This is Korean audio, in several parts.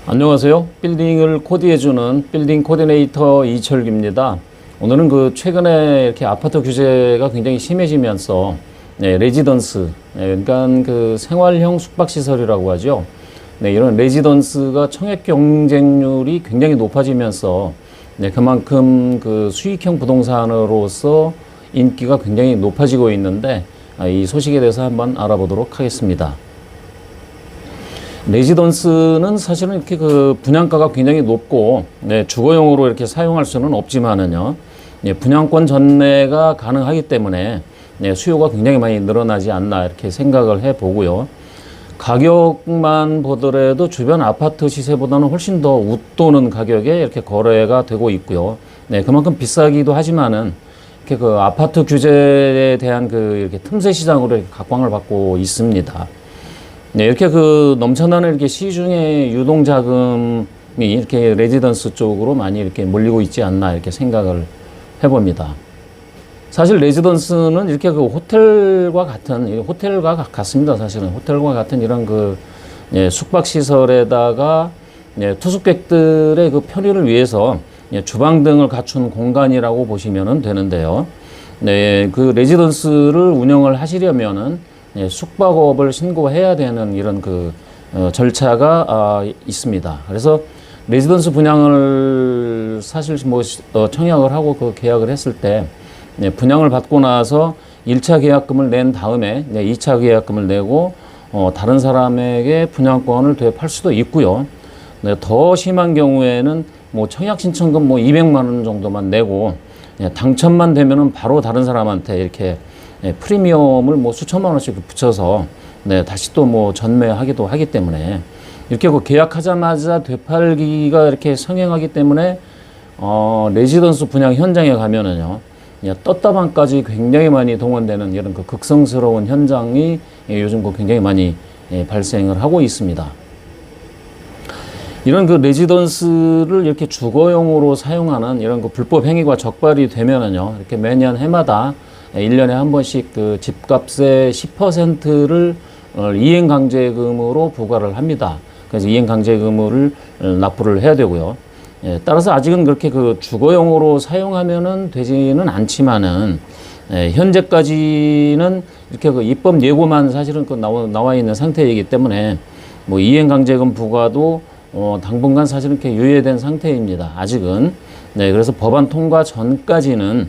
안녕하세요. 빌딩을 코디해주는 빌딩 코디네이터 이철규입니다. 오늘은 최근에 이렇게 아파트 규제가 굉장히 심해지면서 레지던스, 그러니까 생활형 숙박시설이라고 하죠. 이런 레지던스가 청약 경쟁률이 굉장히 높아지면서 그만큼 수익형 부동산으로서 인기가 굉장히 높아지고 있는데, 이 소식에 대해서 한번 알아보도록 하겠습니다. 레지던스는 사실은 이렇게 분양가가 굉장히 높고, 주거용으로 이렇게 사용할 수는 없지만은요, 분양권 전매가 가능하기 때문에 수요가 굉장히 많이 늘어나지 않나 이렇게 생각을 해 보고요. 가격만 보더라도 주변 아파트 시세보다는 훨씬 더 웃도는 가격에 이렇게 거래가 되고 있고요. 그만큼 비싸기도 하지만은 이렇게 아파트 규제에 대한 이렇게 틈새 시장으로 이렇게 각광을 받고 있습니다. 이렇게 넘쳐나는 이렇게 시중의 유동 자금이 이렇게 레지던스 쪽으로 많이 이렇게 몰리고 있지 않나 이렇게 생각을 해봅니다. 사실 레지던스는 이렇게 호텔과 같습니다. 사실은 호텔과 같은 이런 숙박시설에다가 투숙객들의 편의를 위해서 주방 등을 갖춘 공간이라고 보시면 되는데요. 레지던스를 운영을 하시려면은 숙박업을 신고해야 되는 이런 절차가 있습니다. 그래서 레지던스 분양을 사실 청약을 하고 계약을 했을 때 분양을 받고 나서 1차 계약금을 낸 다음에 2차 계약금을 내고 다른 사람에게 분양권을 되팔 수도 있고요. 더 심한 경우에는 청약 신청금 200만 원 정도만 내고 당첨만 되면은 바로 다른 사람한테 이렇게 프리미엄을 수천만 원씩 붙여서 다시 또 전매하기도 하기 때문에 이렇게 계약하자마자 되팔기가 이렇게 성행하기 때문에 레지던스 분양 현장에 가면은요, 떴다방까지 굉장히 많이 동원되는 이런 극성스러운 현장이 요즘 굉장히 많이 발생을 하고 있습니다. 이런 레지던스를 이렇게 주거용으로 사용하는 이런 불법 행위가 적발이 되면은요, 이렇게 매년 해마다 1년에 한 번씩 집값의 10%를 이행강제금으로 부과를 합니다. 그래서 이행강제금을 납부를 해야 되고요. 따라서 아직은 그렇게 주거용으로 사용하면은 되지는 않지만은, 현재까지는 이렇게 입법 예고만 사실은 나와 있는 상태이기 때문에 이행강제금 부과도 당분간 사실은 이렇게 유예된 상태입니다. 아직은. 그래서 법안 통과 전까지는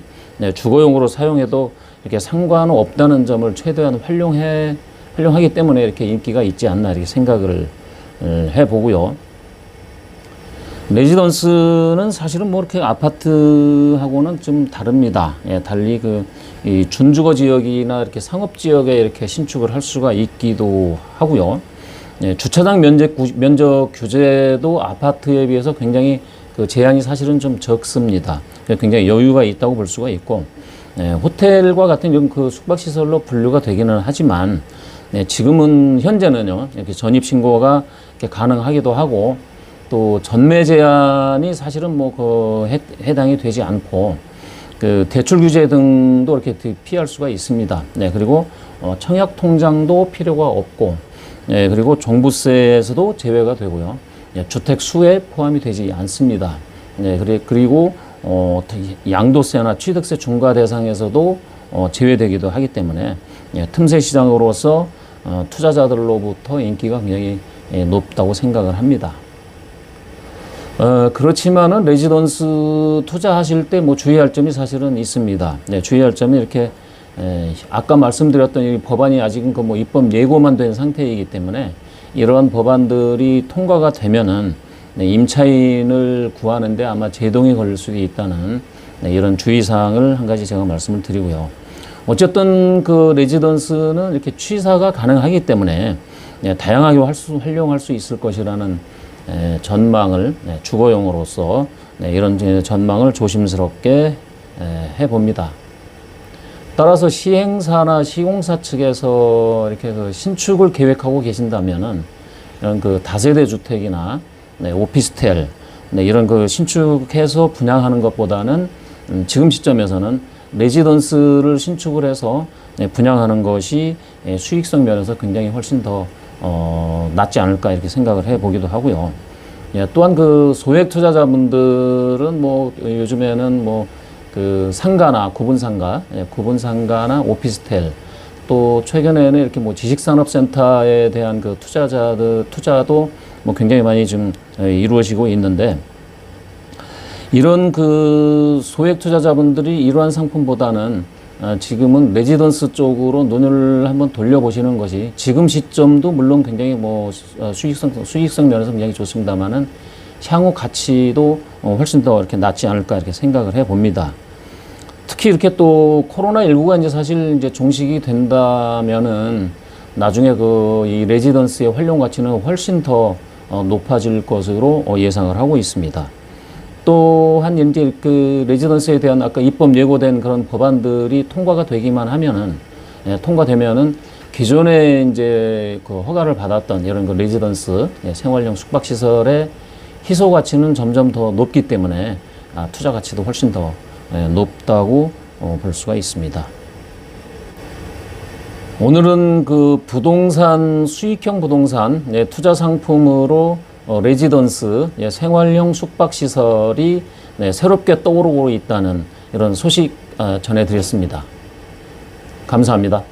주거용으로 사용해도 이렇게 상관없다는 점을 최대한 활용하기 때문에 이렇게 인기가 있지 않나 이렇게 생각을 해보고요. 레지던스는 사실은 이렇게 아파트하고는 좀 다릅니다. 달리 이 준주거 지역이나 이렇게 상업 지역에 이렇게 신축을 할 수가 있기도 하고요. 주차장 면적 규제도 아파트에 비해서 굉장히 제한이 사실은 좀 적습니다. 굉장히 여유가 있다고 볼 수가 있고, 호텔과 같은 이런 숙박시설로 분류가 되기는 하지만, 지금은 현재는요, 이렇게 전입신고가 이렇게 가능하기도 하고, 또 전매 제한이 사실은 해당이 되지 않고, 대출 규제 등도 이렇게 피할 수가 있습니다. 그리고 청약 통장도 필요가 없고, 그리고 종부세에서도 제외가 되고요. 주택 수에 포함이 되지 않습니다. 그리고 양도세나 취득세 중과 대상에서도 제외되기도 하기 때문에 틈새 시장으로서 투자자들로부터 인기가 굉장히 높다고 생각을 합니다. 그렇지만은 레지던스 투자하실 때 주의할 점이 사실은 있습니다. 주의할 점이 이렇게 아까 말씀드렸던 이 법안이 아직은 입법 예고만 된 상태이기 때문에 이러한 법안들이 통과가 되면은 임차인을 구하는데 아마 제동이 걸릴 수도 있다는 이런 주의사항을 한 가지 제가 말씀을 드리고요. 어쨌든 레지던스는 이렇게 취사가 가능하기 때문에 다양하게 활용할 수 있을 것이라는 전망을 주거용으로서 이런 전망을 조심스럽게 해봅니다. 따라서 시행사나 시공사 측에서 이렇게 신축을 계획하고 계신다면은 이런 다세대 주택이나 오피스텔 네, 이런 그 신축해서 분양하는 것보다는 지금 시점에서는 레지던스를 신축을 해서 분양하는 것이 수익성 면에서 굉장히 훨씬 더 낫지 않을까 이렇게 생각을 해보기도 하고요. 예, 또한 그 소액 투자자분들은 뭐 요즘에는 뭐 그 상가나 구분 상가, 구분 상가나 오피스텔, 또 최근에는 이렇게 뭐 지식산업센터에 대한 그 투자도 뭐 굉장히 많이 좀 이루어지고 있는데, 이런 그 소액 투자자분들이 이러한 상품보다는 지금은 레지던스 쪽으로 눈을 한번 돌려보시는 것이 지금 시점도 물론 굉장히 뭐 수익성 면에서 굉장히 좋습니다만은 향후 가치도 훨씬 더 이렇게 낫지 않을까 이렇게 생각을 해 봅니다. 특히 이렇게 또 코로나19가 이제 사실 이제 종식이 된다면은 나중에 그 이 레지던스의 활용 가치는 훨씬 더 높아질 것으로 예상을 하고 있습니다. 또한 이제 그 레지던스에 대한 아까 입법 예고된 그런 법안들이 통과가 되기만 하면은, 통과되면은 기존에 이제 그 허가를 받았던 이런 그 레지던스 생활형 숙박시설의 희소 가치는 점점 더 높기 때문에 투자 가치도 훨씬 더 높다고 볼 수가 있습니다. 오늘은 그 부동산, 수익형 부동산 투자 상품으로 레지던스 생활형 숙박시설이 새롭게 떠오르고 있다는 이런 소식 전해드렸습니다. 감사합니다.